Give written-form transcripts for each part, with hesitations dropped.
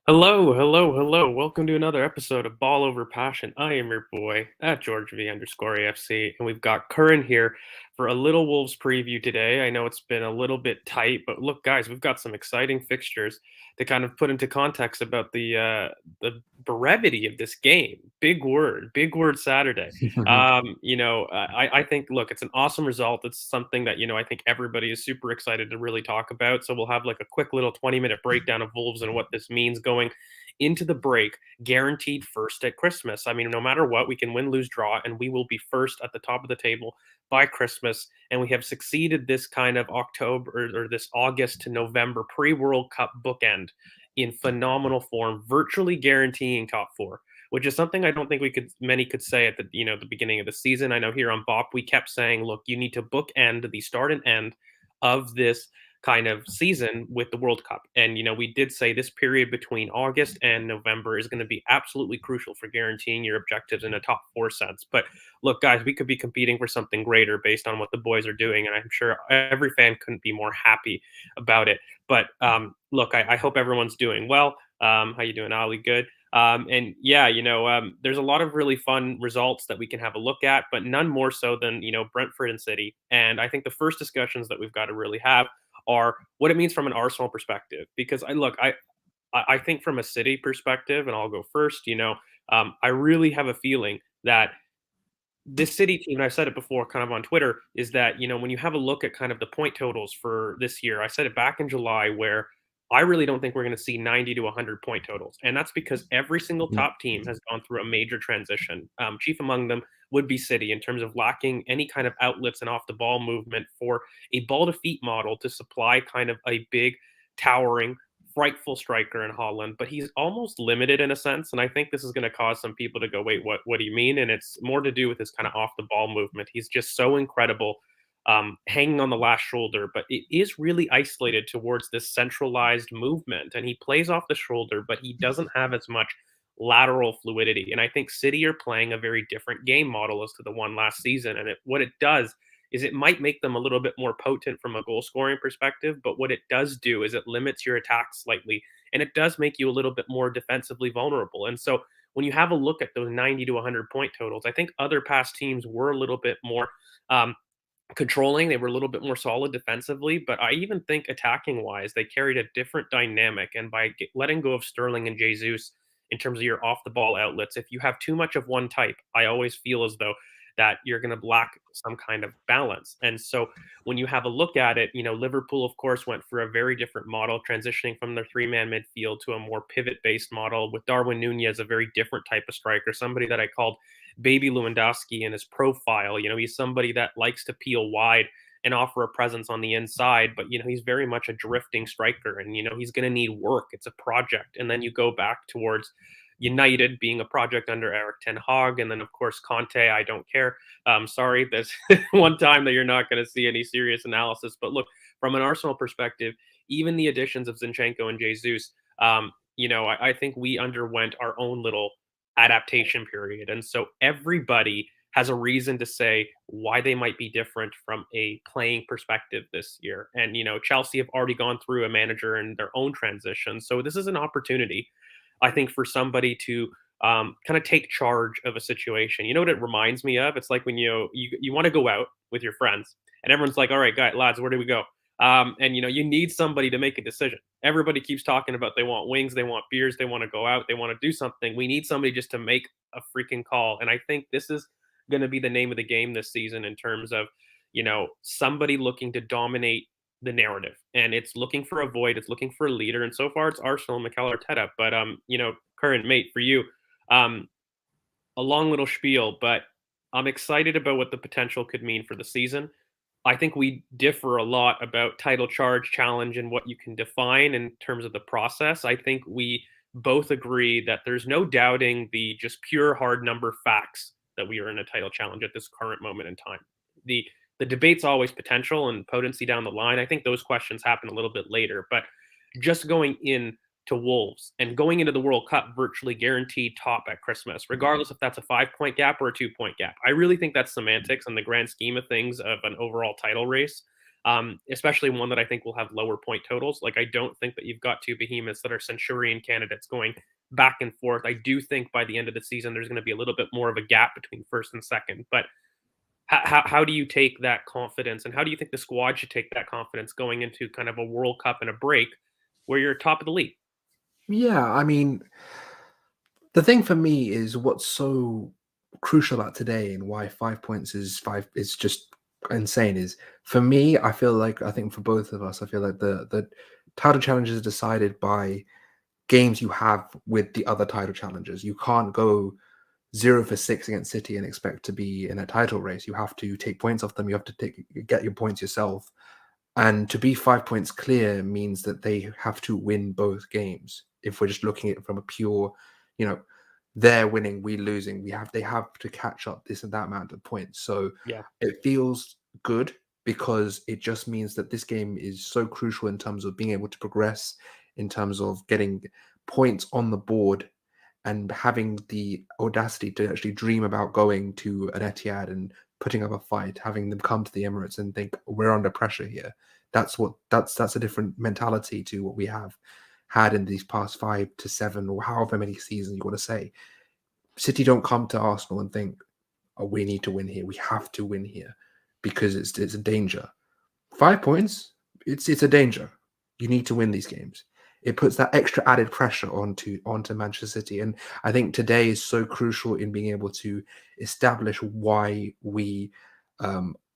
Hello, hello, hello. Welcome to another episode of Ball Over Passion. I am your boy at George V underscore AFC, and we've got Curran here for a little Wolves preview today. I know it's been a little bit tight, but look, guys, we've got some exciting fixtures to kind of put into context about the brevity of this game. Big word Saturday. I think look, it's an awesome result. It's something that I think everybody is super excited to really talk about. So we'll have like a quick little 20-minute breakdown of Wolves and what this means going into the break, guaranteed first at Christmas. I mean, no matter what, we can win, lose, draw, and we will be first at the top of the table by Christmas. And we have succeeded this kind of October or this August to November pre-World Cup bookend in phenomenal form, virtually guaranteeing top four, which is something I don't think many could say at the beginning of the season. I know here on BoP we kept saying, look, you need to bookend the start and end of this kind of season with the World Cup. And we did say this period between August and November is going to be absolutely crucial for guaranteeing your objectives in a top four sense. But look, guys, we could be competing for something greater based on what the boys are doing, and I'm sure every fan couldn't be more happy about it. But look, I hope everyone's doing well. How you doing, Ali? Good. And yeah, there's a lot of really fun results that we can have a look at, but none more so than Brentford and City. And I think the first discussions that we've got to really have are what it means from an Arsenal perspective. Because I think from a City perspective, and I'll go first. I really have a feeling that this City team, and I've said it before kind of on Twitter, is that, when you have a look at kind of the point totals for this year, I said it back in July where I really don't think we're going to see 90 to 100 point totals. And that's because every single Mm, top team has gone through a major transition. Chief among them would be City in terms of lacking any kind of outlets and off the ball movement for a ball to feet model to supply kind of a big, towering, frightful striker in Holland, but he's almost limited in a sense. And I think this is going to cause some people to go, wait, what do you mean? And it's more to do with his kind of off the ball movement. He's just so incredible, hanging on the last shoulder, but it is really isolated towards this centralized movement. And he plays off the shoulder, but he doesn't have as much lateral fluidity. And I think City are playing a very different game model as to the one last season. And what it does is it might make them a little bit more potent from a goal scoring perspective, but what it does do is it limits your attack slightly, and it does make you a little bit more defensively vulnerable. And so when you have a look at those 90 to 100 point totals, I think other past teams were a little bit more um, controlling. They were a little bit more solid defensively, but I even think attacking wise, they carried a different dynamic. And by letting go of Sterling and Jesus in terms of your off the ball outlets, if you have too much of one type, I always feel as though that you're going to lack some kind of balance. And so when you have a look at it, Liverpool, of course, went for a very different model, transitioning from their three-man midfield to a more pivot-based model with Darwin Nunez, a very different type of striker, somebody that I called Baby Lewandowski in his profile. He's somebody that likes to peel wide and offer a presence on the inside, but he's very much a drifting striker, and he's going to need work. It's a project, and then you go back towards United being a project under Eric Ten Hag, and then of course Conte. I don't care. Sorry, there's one time that you're not going to see any serious analysis. But look, from an Arsenal perspective, even the additions of Zinchenko and Jesus, I think we underwent our own little adaptation period, and so everybody has a reason to say why they might be different from a playing perspective this year. And Chelsea have already gone through a manager and their own transition, so this is an opportunity, I think, for somebody to kind of take charge of a situation. You know what it reminds me of? It's like when you want to go out with your friends, and everyone's like, "All right, guys, lads, where do we go?" And you need somebody to make a decision. Everybody keeps talking about they want wings, they want beers, they want to go out, they want to do something. We need somebody just to make a freaking call. And I think this is going to be the name of the game this season in terms of somebody looking to dominate the narrative, and it's looking for a void, it's looking for a leader, and so far it's Arsenal and Mikel Arteta. But current mate for you, um, a long little spiel, but I'm excited about what the potential could mean for the season. I think we differ a lot about title charge challenge and what you can define in terms of the process. I think we both agree that there's no doubting the just pure hard number facts that we are in a title challenge at this current moment in time. The the debate's always potential and potency down the line. I think those questions happen a little bit later, but just going in to Wolves and going into the World Cup virtually guaranteed top at Christmas, regardless if that's a 5 point gap or a 2 point gap. I really think that's semantics in the grand scheme of things of an overall title race. especially one that I think will have lower point totals. Like, I don't think that you've got two behemoths that are Centurion candidates going back and forth. I do think by the end of the season, there's going to be a little bit more of a gap between first and second. But how do you take that confidence, and how do you think the squad should take that confidence going into kind of a World Cup and a break where you're top of the league? Yeah, I mean, the thing for me is what's so crucial about today and why 5 points is just insane is for me, I feel like I think for both of us, I feel like the title challenge is decided by games you have with the other title challengers. You can't go 0 for 6 against City and expect to be in a title race. You have to take points off them. You have to get your points yourself. And to be 5 points clear means that they have to win both games. If we're just looking at it from a pure, you know, they're winning, we losing. They have to catch up this and that amount of points. So Yeah. it feels good because it just means that this game is so crucial in terms of being able to progress, in terms of getting points on the board and having the audacity to actually dream about going to an Etihad and putting up a fight, having them come to the Emirates and think we're under pressure here. That's a different mentality to what we have had in these past 5 to 7 or however many seasons you want to say. City don't come to Arsenal and think, oh, we need to win here. We have to win here because it's a danger. 5 points, it's a danger. You need to win these games. It puts that extra added pressure onto Manchester City, and I think today is so crucial in being able to establish why we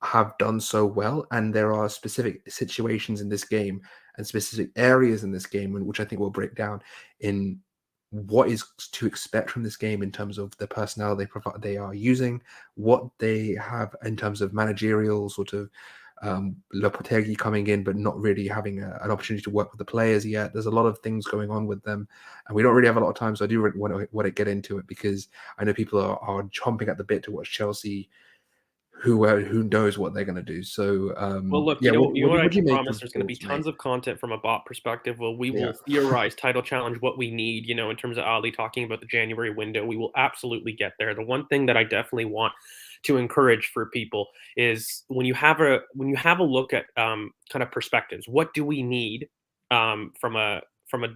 have done so well. And there are specific situations in this game and specific areas in this game, which I think we'll break down in what is to expect from this game in terms of the personnel they are using, what they have in terms of managerial sort of Lopetegui coming in, but not really having an opportunity to work with the players yet. There's a lot of things going on with them, and we don't really have a lot of time. So I do really want to get into it because I know people are chomping at the bit to watch Chelsea. Who knows what they're going to do? So Well, look, yeah, what I what do can you make promise? of There's going to be Wolves, mate? tons of content from a bot perspective. Well, we Yeah, will theorize, title challenge what we need. In terms of Ali talking about the January window, we will absolutely get there. The one thing that I definitely want to encourage for people is when you have a look at kind of perspectives. What do we need from a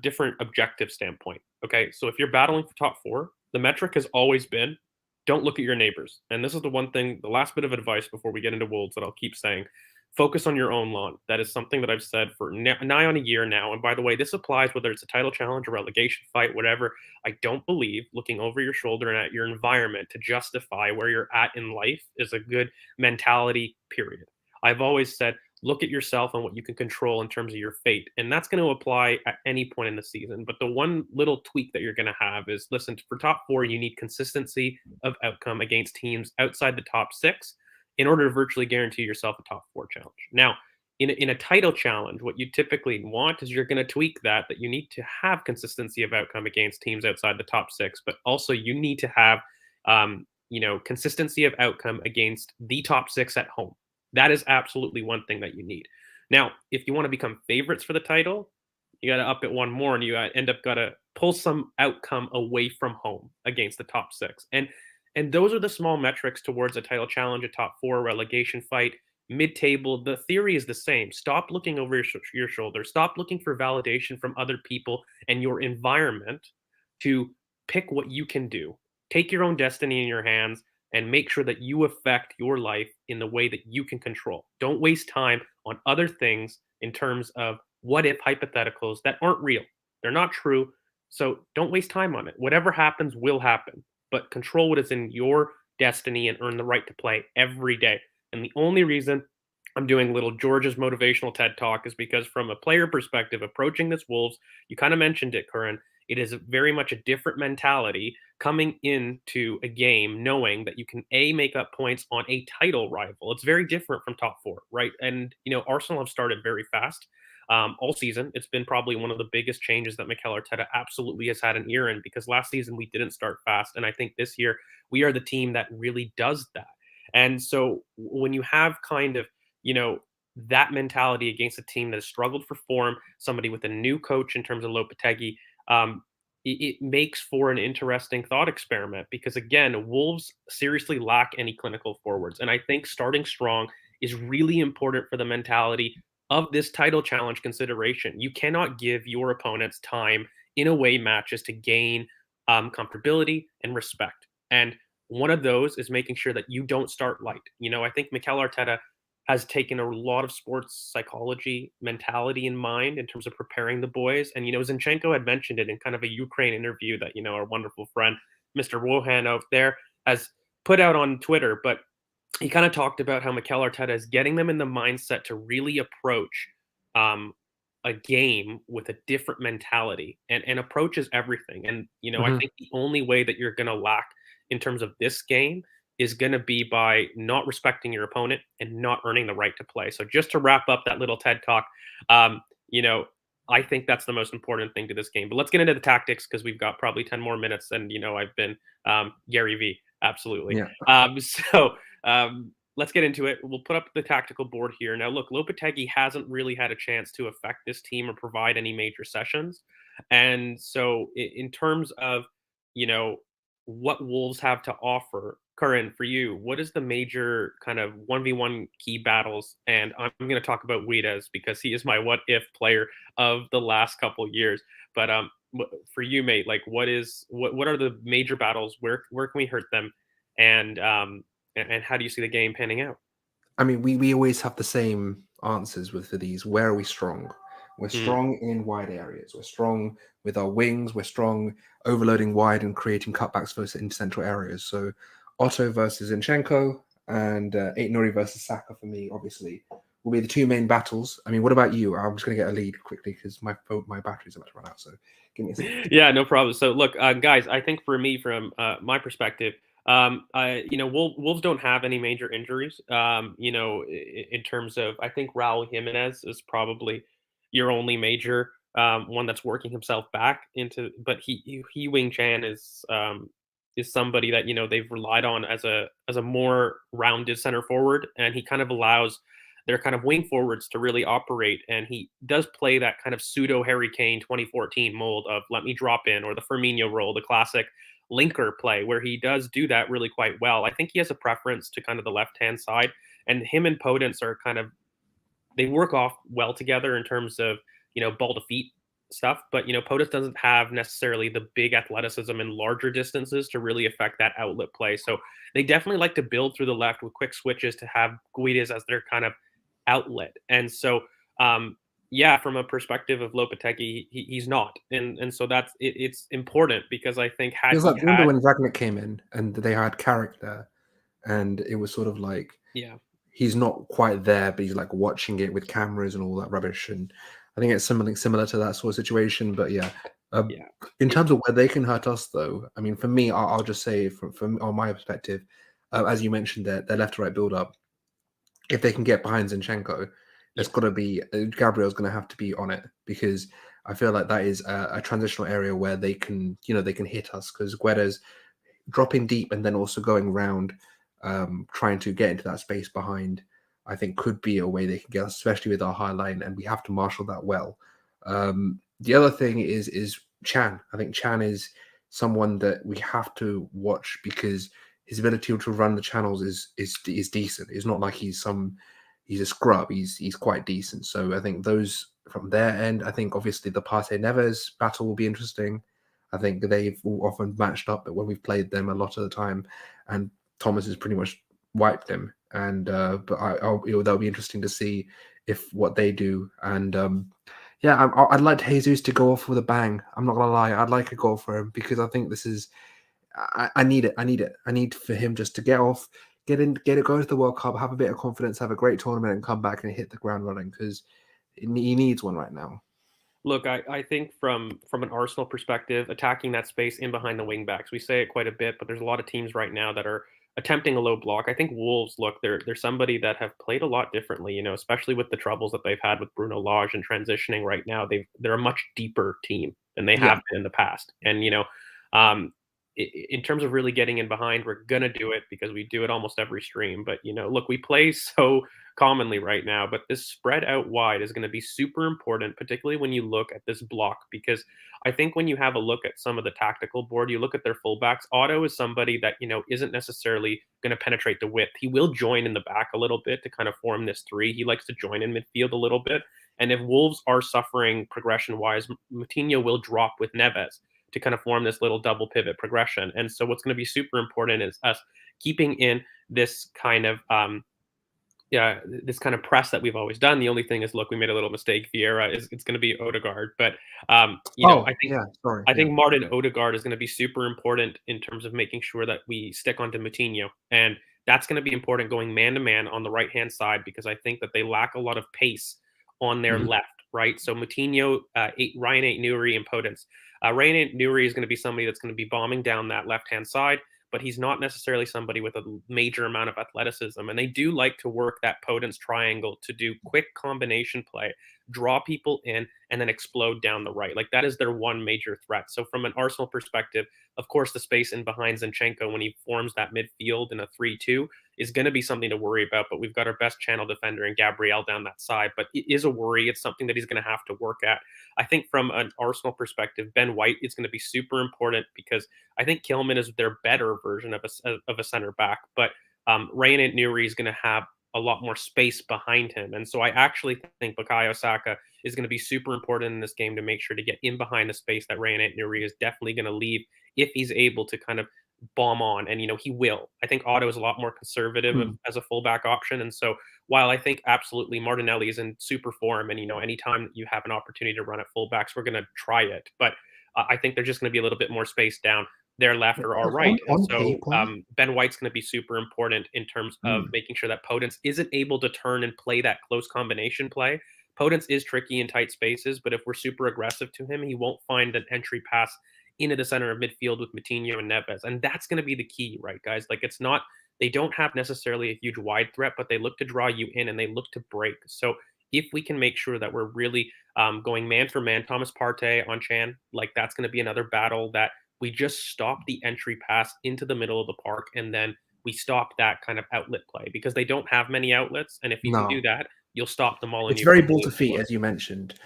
different objective standpoint? Okay, so if you're battling for top four, the metric has always been don't look at your neighbors. And this is the one thing, the last bit of advice before we get into Wolves that I'll keep saying. Focus on your own lawn. That is something that I've said for nigh on a year now. And by the way, this applies whether it's a title challenge, a relegation fight, whatever. I don't believe looking over your shoulder and at your environment to justify where you're at in life is a good mentality, period. I've always said look at yourself and what you can control in terms of your fate. And that's going to apply at any point in the season. But the one little tweak that you're going to have is listen, for top four, you need consistency of outcome against teams outside the top six in order to virtually guarantee yourself a top four challenge. Now, in a title challenge, what you typically want is you're going to tweak that you need to have consistency of outcome against teams outside the top six, but also you need to have consistency of outcome against the top six at home. That is absolutely one thing that you need. Now, if you want to become favorites for the title, you got to up it one more, and you end up got to pull some outcome away from home against the top six. And those are the small metrics towards a title challenge, a top four relegation fight, mid-table. The theory is the same. Stop looking over your shoulder. Stop looking for validation from other people and your environment to pick what you can do. Take your own destiny in your hands and make sure that you affect your life in the way that you can control. Don't waste time on other things in terms of what if hypotheticals that aren't real. They're not true. So don't waste time on it. Whatever happens will happen, but control what is in your destiny and earn the right to play every day. And the only reason I'm doing little George's motivational TED talk is because, from a player perspective, approaching this Wolves, you kind of mentioned it, Curran. It is very much a different mentality coming into a game knowing that you can make up points on a title rival. It's very different from top four, right? And Arsenal have started very fast all season. It's been probably one of the biggest changes that Mikel Arteta absolutely has had an ear in, because last season we didn't start fast, and I think this year we are the team that really does that. And so when you have kind of you know that mentality against a team that has struggled for form, somebody with a new coach in terms of Lopetegui, um, it makes for an interesting thought experiment, because again, Wolves seriously lack any clinical forwards, and I think starting strong is really important for the mentality of this title challenge consideration. You cannot give your opponents time in away matches to gain comfortability and respect. And one of those is making sure that you don't start light. I think Mikel Arteta has taken a lot of sports psychology mentality in mind in terms of preparing the boys. And, Zinchenko had mentioned it in kind of a Ukraine interview that, our wonderful friend, Mr. Wohan out there, has put out on Twitter. But he kind of talked about how Mikel Arteta is getting them in the mindset to really approach um, a game with a different mentality, and approach is everything. And I Mhm. think the only way that you're going to lack in terms of this game is going to be by not respecting your opponent and not earning the right to play. So just to wrap up that little TED talk, um, you know, I think that's the most important thing to this game. But let's get into the tactics because we've got probably 10 more minutes, and I've been Gary V. Absolutely. Yeah. Let's get into it. We'll put up the tactical board here. Now, look, Lopetegui hasn't really had a chance to affect this team or provide any major sessions. And so, in terms of, you know, what Wolves have to offer, Curran, for you, what is the major kind of 1v1 key battles? And I'm going to talk about Guedes because he is my what if player of the last couple years. But for you, mate, like what are the major battles? Where can we hurt them? And and how do you see the game panning out? I mean, we always have the same answers with for these. Where are we strong? We're Mm, strong in wide areas. We're strong with our wings. We're strong overloading wide and creating cutbacks for us in central areas. So Otto versus Zinchenko and Eight Nuri versus Saka for me, obviously, will be the two main battles. I mean, what about you? I'm just going to get a lead quickly because my battery's about to run out. So give me a second. yeah, no problem. So look, guys, I think for me, from my perspective, Wolves don't have any major injuries. In terms of, I think Raul Jimenez is probably your only major one that's working himself back into. But he Wing Chan is somebody that they've relied on as a more rounded center forward, and he kind of allows their kind of wing forwards to really operate. And he does play that kind of pseudo Harry Kane 2014 mold of let me drop in, or the Firmino role, the classic linker play, where he does do that really quite well. I think he has a preference to kind of the left hand side, and him and Podence are kind of, they work off well together in terms of ball to feet stuff. But Podence doesn't have necessarily the big athleticism in larger distances to really affect that outlet play. So they definitely like to build through the left with quick switches to have Guedes as their kind of outlet. And so, yeah, from a perspective of Lopetegui, he's not, and so it's important because I think It had was like, he remember had, when Ragnick came in and they had Carrick there, and it was sort of like yeah, he's not quite there, but he's like watching it with cameras and all that rubbish. And I think it's something similar to that sort of situation. But yeah, uh, yeah, in it, terms of where they can hurt us, though, I mean, for me, I'll just say from on my perspective, as you mentioned, their left to right build up. If they can get behind Zinchenko, there's yeah, got to be Gabriel's going to have to be on it because I feel like that is a transitional area where they can, they can hit us because Guedes dropping deep and then also going round, trying to get into that space behind, I think could be a way they can get us, especially with our high line, and we have to marshal that well. The other thing is Chan. I think Chan is someone that we have to watch because his ability to run the channels is decent. It's not like he's a scrub. He's quite decent. So I think those from their end, I think obviously the Partey Neves battle will be interesting. I think they've all often matched up when we've played them a lot of the time, and Thomas has pretty much wiped them. And but that'll be interesting to see if what they do. And yeah, I'd like Jesus to go off with a bang. I'm not gonna lie, I'd like a goal for him because I think this is. I need it. I need it. I need for him just to get off, get in, get it, go to the World Cup, have a bit of confidence, have a great tournament, and come back and hit the ground running because he needs one right now. Look, I think from an Arsenal perspective, attacking that space in behind the wing backs, we say it quite a bit, but there's a lot of teams right now that are attempting a low block. I think Wolves, look, they're somebody that have played a lot differently, especially with the troubles that they've had with Bruno Lage and transitioning right now. They're a much deeper team than they Yeah, have been in the past. And um in terms of really getting in behind, we're gonna do it because we do it almost every stream. But look, we play so commonly right now, but this spread out wide is going to be super important, particularly when you look at this block, because I think when you have a look at some of the tactical board, you look at their fullbacks. Otto is somebody that isn't necessarily going to penetrate the width. He will join in the back a little bit to kind of form this three. He likes to join in midfield a little bit. And if Wolves are suffering progression wise, Moutinho will drop with Neves to kind of form this little double pivot progression. And so what's going to be super important is us keeping in this kind of this kind of press that we've always done. The only thing is, look, we made a little mistake. Vieira is it's going to be Odegaard, but Oh, yeah, sorry. I Yeah. think Martin Odegaard is going to be super important in terms of making sure that we stick onto Moutinho, and that's going to be important going man to man on the right hand side because I think that they lack a lot of pace on their Mhm. left. Right, so Moutinho, Ryan Nuri, and Podence. Ryan Nuri is going to be somebody that's going to be bombing down that left hand side, but he's not necessarily somebody with a major amount of athleticism. And they do like to work that Podence triangle to do quick combination play, draw people in, and then explode down the right. Like that is their one major threat. So from an Arsenal perspective, of course, the space in behind Zinchenko when he forms that midfield in a 3-2 is going to be something to worry about. But we've got our best channel defender in Gabriel down that side. But it is a worry. It's something that he's going to have to work at. I think from an Arsenal perspective, Ben White is going to be super important because I think Kilman is their better version of a center back. But Ryan Nuri is going to have a lot more space behind him. And so I actually think Bukayo Saka is going to be super important in this game to make sure to get in behind the space that Ryan Nuri is definitely going to leave if he's able to kind of bomb on. And, he will. I think Otto is a lot more conservative Mm. as a fullback option. And so while I think absolutely Martinelli is in super form and, anytime that you have an opportunity to run at fullbacks, we're going to try it. But I think there's just going to be a little bit more space down their left or our right. And On so paper, Ben White's going to be super important in terms of mm, making sure that Podence isn't able to turn and play that close combination play. Podence is tricky in tight spaces, but if we're super aggressive to him, he won't find an entry pass into the center of midfield with Moutinho and Neves. And that's going to be the key, right, guys? Like it's not, they don't have necessarily a huge wide threat, but they look to draw you in and they look to break. So if we can make sure that we're really going man for man, Thomas Partey on Chan, like that's going to be another battle that we just stop the entry pass into the middle of the park and then we stop that kind of outlet play because they don't have many outlets. And if you can do no. that, you'll stop them all and It's you very ball probably to feet, score. as you mentioned.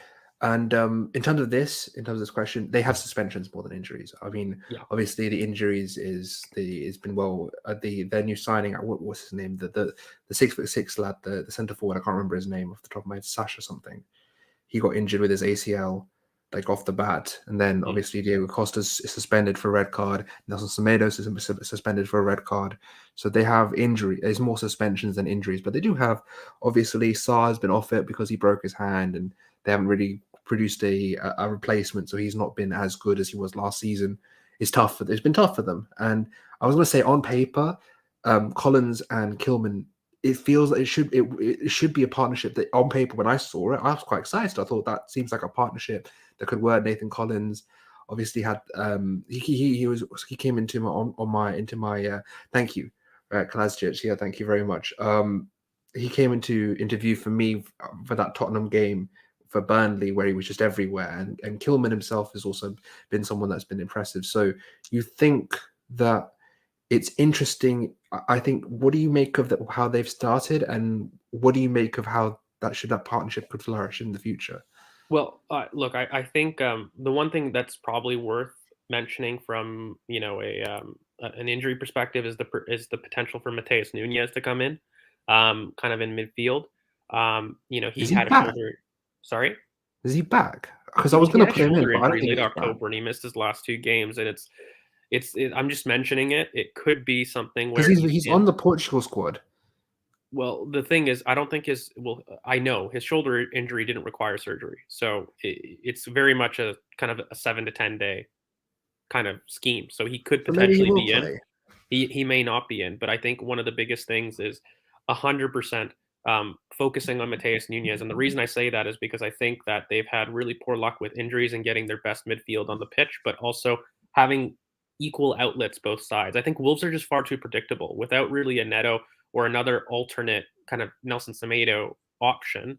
And in terms of this question, they have suspensions more than injuries. I mean, Yeah. obviously the injuries is been well. Their new signing, what's his name? The 6'6" lad, the centre forward. I can't remember his name off the top of my head. Sash or something. He got injured with his ACL like off the bat, and then Mm. obviously Diego Costa's is suspended for a red card. Nelson Semedo's is suspended for a red card. So they have injury. There's more suspensions than injuries, but they do have obviously Sarr's been off it because he broke his hand, and they haven't really produced a replacement. So he's not been as good as he was last season. It's tough. It's been tough for them. And I was going to say on paper, Collins and Kilman, it feels like it should be a partnership that on paper when I saw it, I was quite excited. I thought that seems like a partnership that could work. Nathan Collins obviously had he came into my thank you, Kalazdzic. Yeah, thank you very much. He came into interview for me for that Tottenham game for Burnley where he was just everywhere, and Kilman himself has also been someone that's been impressive. So you think that it's interesting. I think. What do you make of how they've started, and what do you make of how that partnership could flourish in the future? Well, look, I think the one thing that's probably worth mentioning from an injury perspective is the potential for Mateus Nunez to come in, kind of in midfield. He Is he had a back? shoulder. Sorry. Is he back? Because I Well, was he going had to a put him in, shoulder but I don't injury think late he's back. October, and he missed his last two games. And I'm just mentioning it. It could be something Because where he's he's on in. the Portugal squad. Well, the thing is, I don't think I know his shoulder injury didn't require surgery, so it's very much a kind of a 7 to 10 day kind of scheme. So he could So maybe he potentially will be in. play. He may not be in, but I think one of the biggest things is 100% focusing on Mateus Nunez. And the reason I say that is because I think that they've had really poor luck with injuries and getting their best midfield on the pitch, but also having equal outlets both sides. I think Wolves are just far too predictable without really a Neto or another alternate kind of Nelson Semedo option.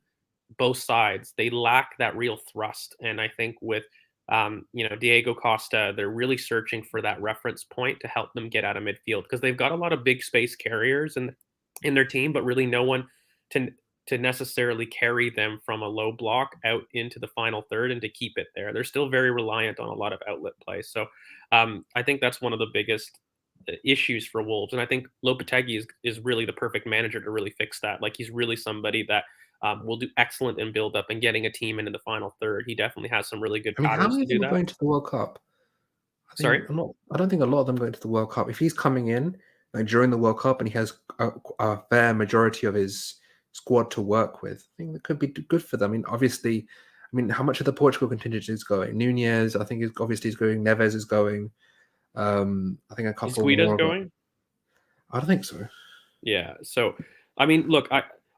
Both sides they lack that real thrust, and I think with Diego Costa, they're really searching for that reference point to help them get out of midfield because they've got a lot of big space carriers in their team, but really no one to to necessarily carry them from a low block out into the final third and to keep it there. They're still very reliant on a lot of outlet play. So I think that's one of the biggest issues for Wolves. And I think Lopetegui is really the perfect manager to really fix that. Like he's really somebody that will do excellent in build up and getting a team into the final third. He definitely has some really good I mean, how patterns many to of them do are that. going to the World Cup? I Sorry. think not. I don't think a lot of them going to the World Cup. If he's coming in like during the World Cup and he has a fair majority of his squad to work with, I think that could be good for them. I mean, obviously, I mean, how much of the Portugal contingent is going? Nunez, I think, is obviously is going. Neves is going. I think a Is couple Guida's more, but going? I don't think so. Yeah. So, I mean, look,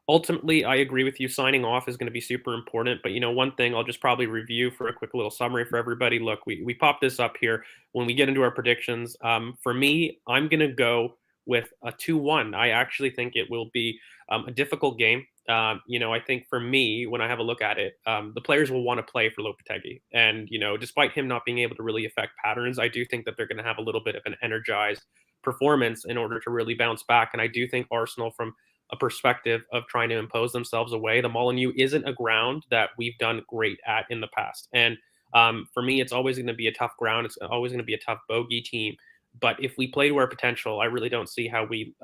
ultimately I agree with you. Signing off is going to be super important. But one thing I'll just probably review for a quick little summary for everybody. Look, we popped this up here when we get into our predictions. For me, I'm going to go with a 2-1. I actually think it will be a difficult game. I think for me, when I have a look at it, the players will want to play for Lopetegui, and despite him not being able to really affect patterns, I do think that they're going to have a little bit of an energized performance in order to really bounce back. And I do think Arsenal, from a perspective of trying to impose themselves away, the Molineux isn't a ground that we've done great at in the past. And for me, it's always going to be a tough ground. It's always going to be a tough bogey team. But if we play to our potential, I really don't see how we,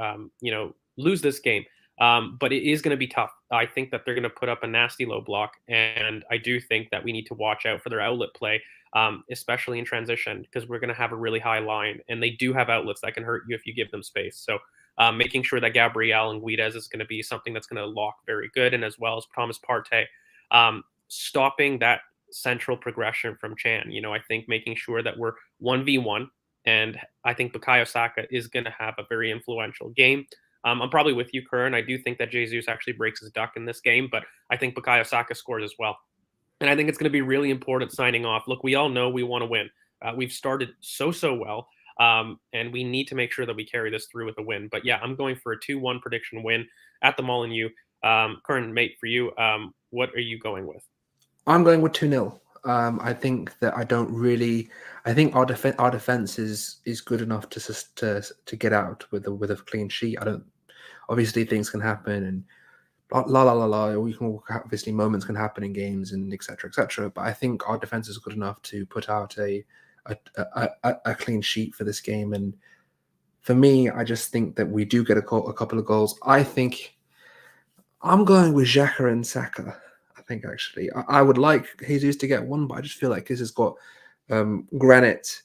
lose this game. But it is going to be tough. I think that they're going to put up a nasty low block, and I do think that we need to watch out for their outlet play, especially in transition, because we're going to have a really high line, and they do have outlets that can hurt you if you give them space. So making sure that Gabriel and Guedes is going to be something that's going to lock very good, and as well as Thomas Partey, stopping that central progression from Chan. I think making sure that we're 1v1, and I think Bukayo Saka is going to have a very influential game. I'm probably with you, Curran. I do think that Jesus actually breaks his duck in this game, but I think Bukayo Saka scores as well. And I think it's going to be really important signing off. Look, we all know we want to win. We've started so well, and we need to make sure that we carry this through with a win. But yeah, I'm going for a 2-1 prediction win at the Molineux. Curran, mate, for you, what are you going with? I'm going with 2-0. I think that I don't really. I think our defense is good enough to get out with a clean sheet. I don't. Obviously, things can happen, and la la la la. We can obviously moments can happen in games and etc. etc. But I think our defense is good enough to put out a clean sheet for this game. And for me, I just think that we do get a couple of goals. I think I'm going with Xhaka and Saka. I think actually I would like Jesus to get one, but I just feel like this has got granite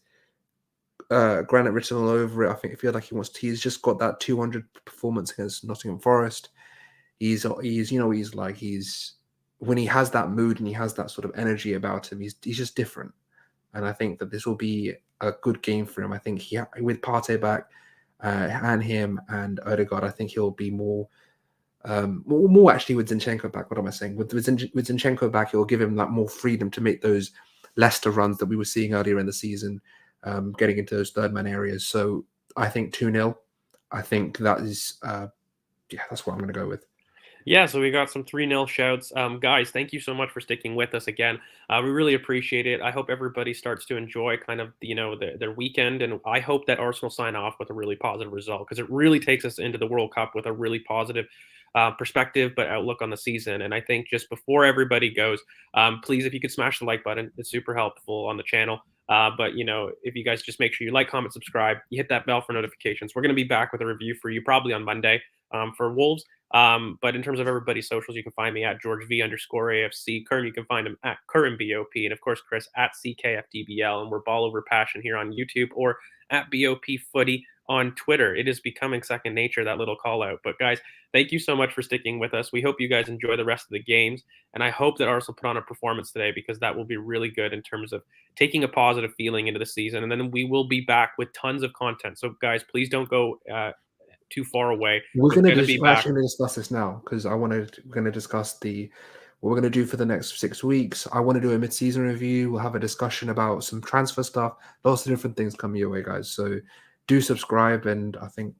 written all over it. I feel like he's just got that 200 performance against Nottingham Forest. He's when he has that mood and he has that sort of energy about him, he's just different. And I think that this will be a good game for him. I think with Partey back and him and Odegaard, I think he'll be more actually with Zinchenko back. What am I saying? With Zinchenko back, it will give him that more freedom to make those Leicester runs that we were seeing earlier in the season, getting into those third man areas. So I think 2-0. I think that is, that's what I'm going to go with. Yeah, so we got some 3-0 shouts. Guys, thank you so much for sticking with us again. We really appreciate it. I hope everybody starts to enjoy kind of, their weekend. And I hope that Arsenal sign off with a really positive result, because it really takes us into the World Cup with a really positive perspective, but outlook on the season. And I think just before everybody goes, please, if you could smash the like button, it's super helpful on the channel. But if you guys just make sure you like, comment, subscribe, you hit that bell for notifications. We're going to be back with a review for you probably on Monday for Wolves. But in terms of everybody's socials, you can find me at GeorgeV_AFC. Curran, you can find him at CurranBOP. And of course, Chris at CKFDBL. And we're Ball Over Passion here on YouTube, or at BOP Footy on Twitter. It is becoming second nature, that little call out. But guys, thank you so much for sticking with us. We hope you guys enjoy the rest of the games. And I hope that Arsenal put on a performance today, because that will be really good in terms of taking a positive feeling into the season. And then we will be back with tons of content. So guys, please don't go too far away. We're We're going to be back. actually going to discuss this now, because we're going to discuss what we're going to do for the next 6 weeks. I want to do a mid-season review. We'll have a discussion about some transfer stuff. Lots of different things coming your way, guys. So do subscribe, and I think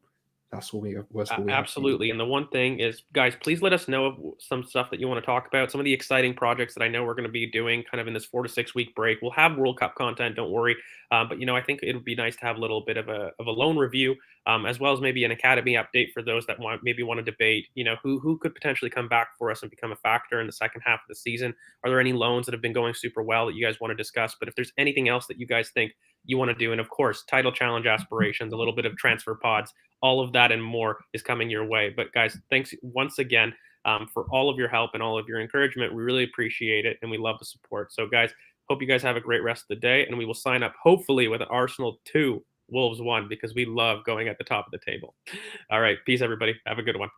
that's what we have to do. Absolutely. And the one thing is, guys, please let us know of some stuff that you want to talk about. Some of the exciting projects that I know we're going to be doing kind of in this 4 to 6 week break. We'll have World Cup content, don't worry. But I think it would be nice to have a little bit of a loan review, as well as maybe an academy update for those that want to debate. Who could potentially come back for us and become a factor in the second half of the season. Are there any loans that have been going super well that you guys want to discuss? But if there's anything else that you guys think you want to do, and of course, title challenge aspirations, a little bit of transfer pods, all of that and more is coming your way. But guys, thanks once again for all of your help and all of your encouragement. We really appreciate it, and we love the support. So, guys, hope you guys have a great rest of the day, and we will sign up hopefully with Arsenal 2, Wolves 1, because we love going at the top of the table. All right, peace, everybody. Have a good one.